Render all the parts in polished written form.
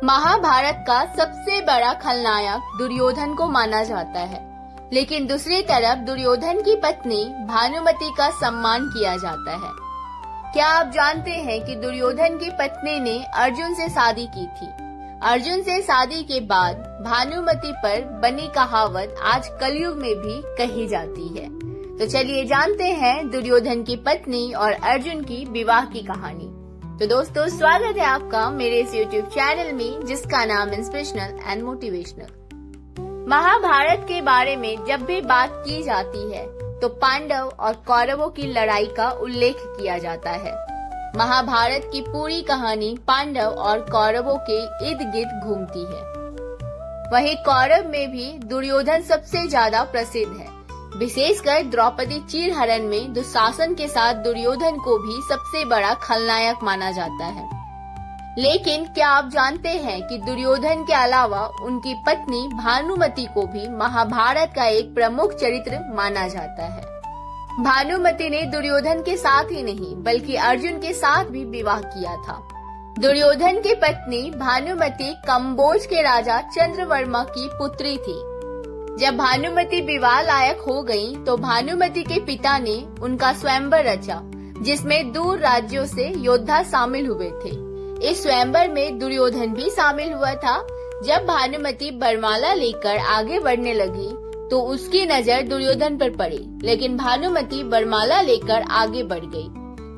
महाभारत का सबसे बड़ा खलनायक दुर्योधन को माना जाता है, लेकिन दूसरी तरफ दुर्योधन की पत्नी भानुमति का सम्मान किया जाता है। क्या आप जानते हैं कि दुर्योधन की पत्नी ने अर्जुन से शादी की थी? अर्जुन से शादी के बाद भानुमति पर बनी कहावत आज कलयुग में भी कही जाती है। तो चलिए जानते हैं दुर्योधन की पत्नी और अर्जुन की विवाह की कहानी। तो दोस्तों, स्वागत है आपका मेरे इस YouTube चैनल में, जिसका नाम इंस्पिरेशनल एंड मोटिवेशनल। महाभारत के बारे में जब भी बात की जाती है तो पांडव और कौरवों की लड़ाई का उल्लेख किया जाता है। महाभारत की पूरी कहानी पांडव और कौरवों के इर्द गिर्द घूमती है। वहीं कौरव में भी दुर्योधन सबसे ज्यादा प्रसिद्ध है। विशेषकर द्रौपदी चीरहरण में दुशासन के साथ दुर्योधन को भी सबसे बड़ा खलनायक माना जाता है। लेकिन क्या आप जानते हैं कि दुर्योधन के अलावा उनकी पत्नी भानुमति को भी महाभारत का एक प्रमुख चरित्र माना जाता है। भानुमति ने दुर्योधन के साथ ही नहीं बल्कि अर्जुन के साथ भी विवाह किया था। दुर्योधन की पत्नी भानुमति कंबोज के राजा चंद्रवर्मा की पुत्री थी। जब भानुमति विवाह लायक हो गयी तो भानुमति के पिता ने उनका स्वयंवर रचा, जिसमें दूर राज्यों से योद्धा शामिल हुए थे। इस स्वयंवर में दुर्योधन भी शामिल हुआ था। जब भानुमति बरमाला लेकर आगे बढ़ने लगी तो उसकी नजर दुर्योधन पर पड़ी, लेकिन भानुमति बरमाला लेकर आगे बढ़ गई।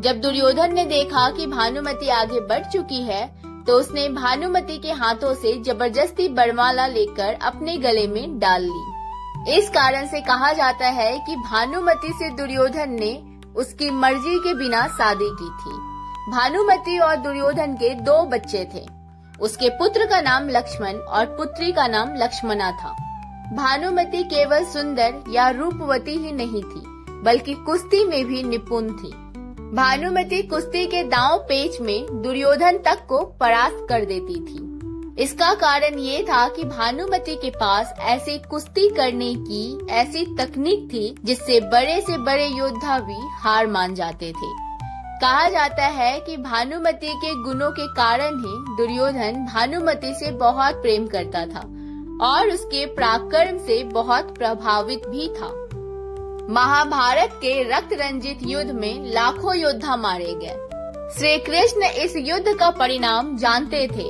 जब दुर्योधन ने देखा कि भानुमति आगे बढ़ चुकी है तो उसने भानुमति के हाथों से जबरदस्ती बरमाला लेकर अपने गले में डाल ली। इस कारण से कहा जाता है कि भानुमति से दुर्योधन ने उसकी मर्जी के बिना शादी की थी। भानुमति और दुर्योधन के 2 बच्चे थे। उसके पुत्र का नाम लक्ष्मण और पुत्री का नाम लक्ष्मणा था। भानुमति केवल सुंदर या रूपवती ही नहीं थी, बल्कि कुश्ती में भी निपुण थी। भानुमति कुश्ती के दांव पेच में दुर्योधन तक को परास्त कर देती थी। इसका कारण ये था कि भानुमति के पास ऐसी कुश्ती करने की ऐसी तकनीक थी जिससे बड़े से बड़े योद्धा भी हार मान जाते थे। कहा जाता है कि भानुमति के गुणों के कारण ही दुर्योधन भानुमति से बहुत प्रेम करता था और उसके पराक्रम से बहुत प्रभावित भी था। महाभारत के रक्त रंजित युद्ध में लाखों योद्धा मारे गए। श्री कृष्ण इस युद्ध का परिणाम जानते थे,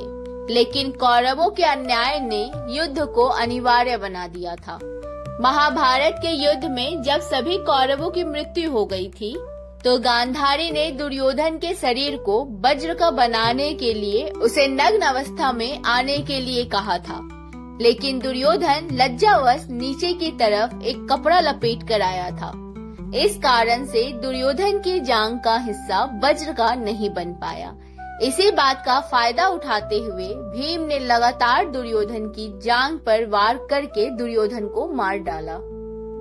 लेकिन कौरवों के अन्याय ने युद्ध को अनिवार्य बना दिया था। महाभारत के युद्ध में जब सभी कौरवों की मृत्यु हो गई थी तो गांधारी ने दुर्योधन के शरीर को वज्र का बनाने के लिए उसे नग्न अवस्था में आने के लिए कहा था, लेकिन दुर्योधन लज्जावश नीचे की तरफ एक कपड़ा लपेट कर आया था। इस कारण से दुर्योधन की जांघ का हिस्सा वज्र का नहीं बन पाया। इसी बात का फायदा उठाते हुए भीम ने लगातार दुर्योधन की जांघ पर वार करके दुर्योधन को मार डाला।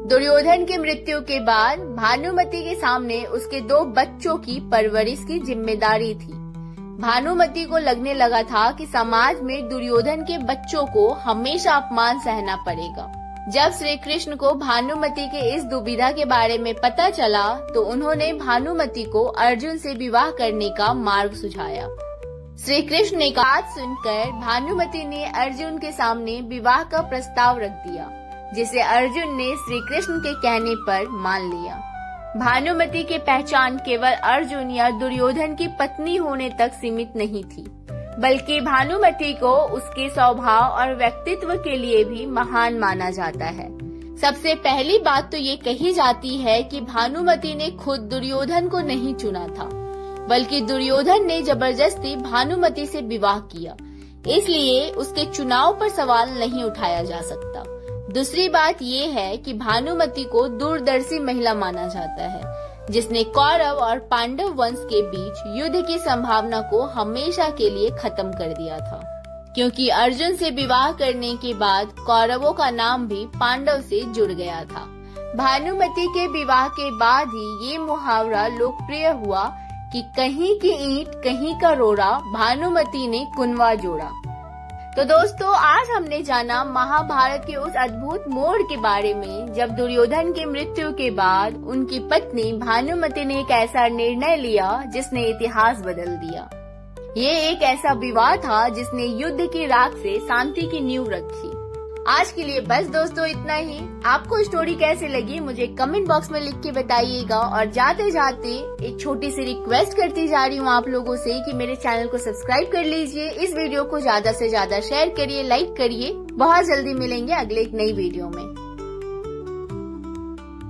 दुर्योधन की मृत्यु के बाद भानुमति के सामने उसके 2 बच्चों की परवरिश की जिम्मेदारी थी। भानुमति को लगने लगा था कि समाज में दुर्योधन के बच्चों को हमेशा अपमान सहना पड़ेगा। जब श्री कृष्ण को भानुमति के इस दुविधा के बारे में पता चला तो उन्होंने भानुमति को अर्जुन से विवाह करने का मार्ग सुझाया। श्री कृष्ण ने बात सुनकर भानुमति ने अर्जुन के सामने विवाह का प्रस्ताव रख दिया, जिसे अर्जुन ने श्री कृष्ण के कहने पर मान लिया। भानुमति की पहचान केवल अर्जुन या दुर्योधन की पत्नी होने तक सीमित नहीं थी, बल्कि भानुमति को उसके स्वभाव और व्यक्तित्व के लिए भी महान माना जाता है। सबसे पहली बात तो ये कही जाती है कि भानुमति ने खुद दुर्योधन को नहीं चुना था, बल्कि दुर्योधन ने जबरदस्ती भानुमति से विवाह किया, इसलिए उसके चुनाव पर सवाल नहीं उठाया जा सकता। दूसरी बात ये है कि भानुमति को दूरदर्शी महिला माना जाता है, जिसने कौरव और पांडव वंश के बीच युद्ध की संभावना को हमेशा के लिए खत्म कर दिया था, क्योंकि अर्जुन से विवाह करने के बाद कौरवों का नाम भी पांडव से जुड़ गया था। भानुमति के विवाह के बाद ही ये मुहावरा लोकप्रिय हुआ कि कहीं की ईंट कहीं का रोड़ा, भानुमति ने कुनवा जोड़ा। तो दोस्तों, आज हमने जाना महाभारत के उस अद्भुत मोड़ के बारे में जब दुर्योधन की मृत्यु के बाद उनकी पत्नी भानुमति ने एक ऐसा निर्णय लिया जिसने इतिहास बदल दिया। ये एक ऐसा विवाह था जिसने युद्ध की राख से शांति की नींव रखी। आज के लिए बस दोस्तों इतना ही। आपको स्टोरी कैसे लगी मुझे कमेंट बॉक्स में लिख के बताइएगा। और जाते जाते एक छोटी सी रिक्वेस्ट करती जा रही हूँ आप लोगों से कि मेरे चैनल को सब्सक्राइब कर लीजिए। इस वीडियो को ज्यादा से ज्यादा शेयर करिए, लाइक करिए। बहुत जल्दी मिलेंगे अगले एक नई वीडियो में।